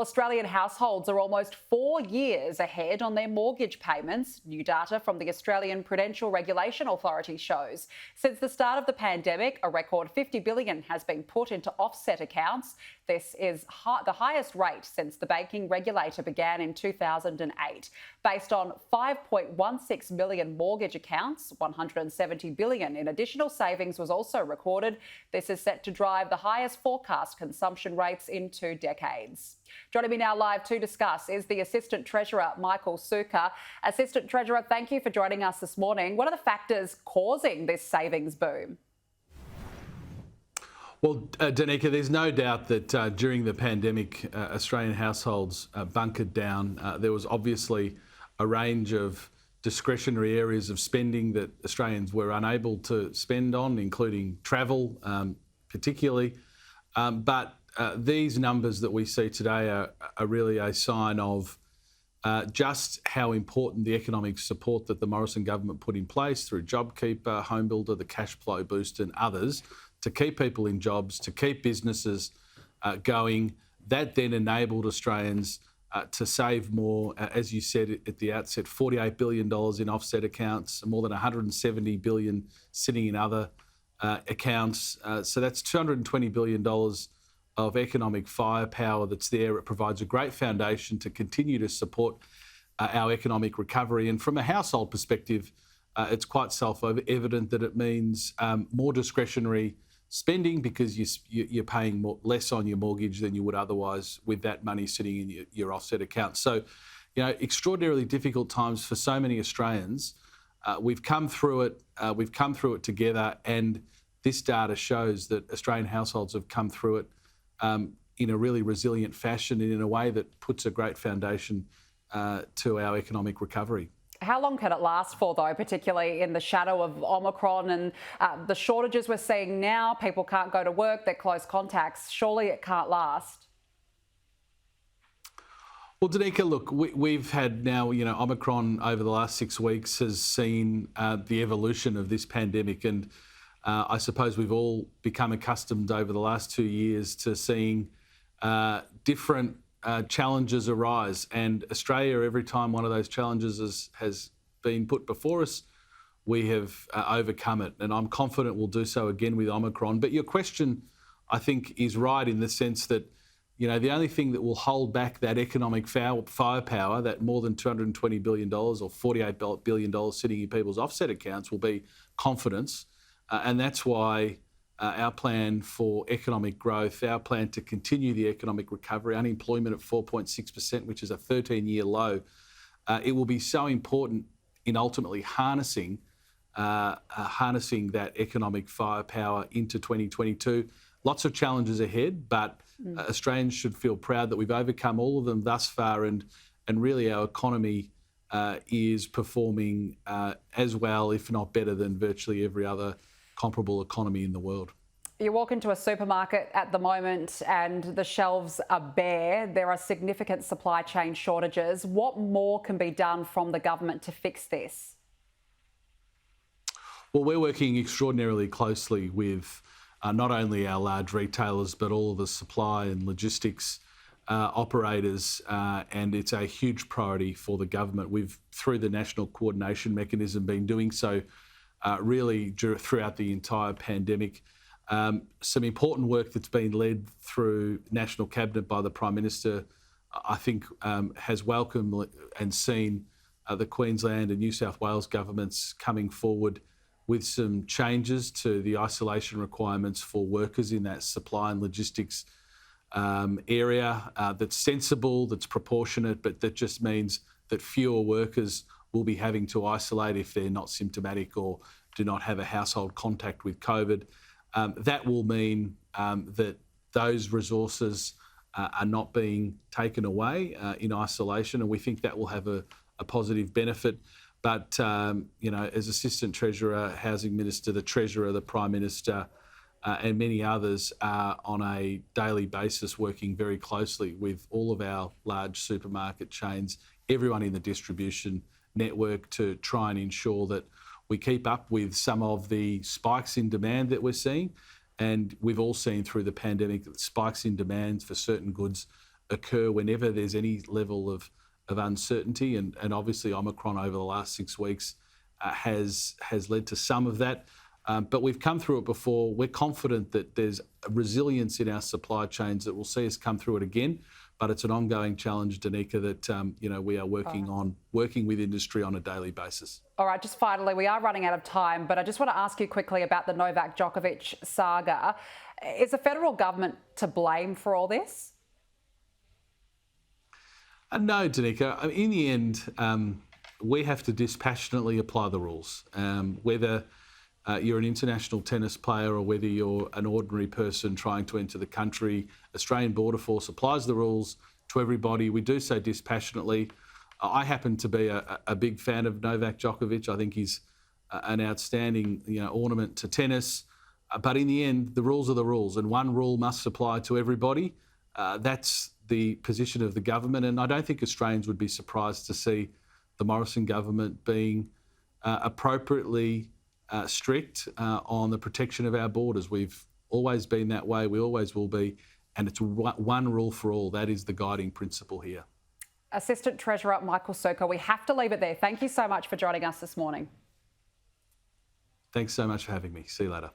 Well, Australian households are almost 4 years ahead on their mortgage payments. New data from the Australian Prudential Regulation Authority shows. Since the start of the pandemic, a record $50 billion has been put into offset accounts. This is the highest rate since the banking regulator began in 2008. Based on 5.16 million mortgage accounts, $170 billion in additional savings was also recorded. This is set to drive the highest forecast consumption rates in 2 decades. Joining me now live to discuss is the Assistant Treasurer, Michael Sukkar. Assistant Treasurer, thank you for joining us this morning. What are the factors causing this savings boom? Well, Danica, there's no doubt that during the pandemic, Australian households bunkered down. There was obviously a range of discretionary areas of spending that Australians were unable to spend on, including travel, particularly. But these numbers that we see today are really a sign of just how important the economic support that the Morrison government put in place through JobKeeper, Home Builder, the Cash Flow Boost and others to keep people in jobs, to keep businesses going. That then enabled Australians to save more, as you said at the outset, $48 billion in offset accounts, more than $170 billion sitting in other accounts. So that's $220 billion of economic firepower that's there. It provides a great foundation to continue to support our economic recovery. And from a household perspective, it's quite self-evident that it means more discretionary spending because you're paying less on your mortgage than you would otherwise with that money sitting in your offset account. So, extraordinarily difficult times for so many Australians. We've come through it. We've come through it together, and this data shows that Australian households have come through it in a really resilient fashion and in a way that puts a great foundation to our economic recovery. How long can it last for, though, particularly in the shadow of Omicron and the shortages we're seeing now? People can't go to work, they're close contacts. Surely it can't last. Well, Danica, look, we've had now, Omicron over the last 6 weeks has seen the evolution of this pandemic. And I suppose we've all become accustomed over the last 2 years to seeing different challenges arise, and Australia, every time one of those challenges has been put before us, we have overcome it, and I'm confident we'll do so again with Omicron. But your question, I think, is right in the sense that, the only thing that will hold back that economic firepower, that more than $220 billion or $48 billion sitting in people's offset accounts, will be confidence, and that's why our plan for economic growth, our plan to continue the economic recovery, unemployment at 4.6%, which is a 13-year low, it will be so important in ultimately harnessing that economic firepower into 2022. Lots of challenges ahead, but Australians should feel proud that we've overcome all of them thus far, and really our economy is performing as well, if not better, than virtually every other comparable economy in the world. You walk into a supermarket at the moment and the shelves are bare. There are significant supply chain shortages. What more can be done from the government to fix this? Well, we're working extraordinarily closely with not only our large retailers, but all of the supply and logistics operators, and it's a huge priority for the government. We've, through the National Coordination Mechanism, been doing so really throughout the entire pandemic. Some important work that's been led through National Cabinet by the Prime Minister, I think, has welcomed and seen the Queensland and New South Wales governments coming forward with some changes to the isolation requirements for workers in that supply and logistics area that's sensible, that's proportionate, but that just means that fewer workers will be having to isolate if they're not symptomatic or do not have a household contact with COVID. That will mean that those resources are not being taken away in isolation, and we think that will have a positive benefit. But, as Assistant Treasurer, Housing Minister, the Treasurer, the Prime Minister, and many others are on a daily basis working very closely with all of our large supermarket chains, everyone in the distribution network, to try and ensure that we keep up with some of the spikes in demand that we're seeing. And we've all seen through the pandemic that spikes in demand for certain goods occur whenever there's any level of uncertainty, and obviously Omicron over the last 6 weeks has led to some of that. But we've come through it before. We're confident that there's a resilience in our supply chains that will see us come through it again. But it's an ongoing challenge, Danica, that we are working with industry on a daily basis. All right, just finally, we are running out of time, but I just want to ask you quickly about the Novak Djokovic saga. Is the federal government to blame for all this? No, Danica. In the end, we have to dispassionately apply the rules. Whether you're an international tennis player or whether you're an ordinary person trying to enter the country, Australian Border Force applies the rules to everybody. We do so dispassionately. I happen to be a big fan of Novak Djokovic. I think he's an outstanding ornament to tennis. But in the end, the rules are the rules, and one rule must apply to everybody. That's the position of the government, and I don't think Australians would be surprised to see the Morrison government being appropriately strict on the protection of our borders. We've always been that way, we always will be, and it's one rule for all. That is the guiding principle here. Assistant Treasurer Michael Sukkar, we have to leave it there. Thank you so much for joining us this morning. Thanks so much for having me. See you later.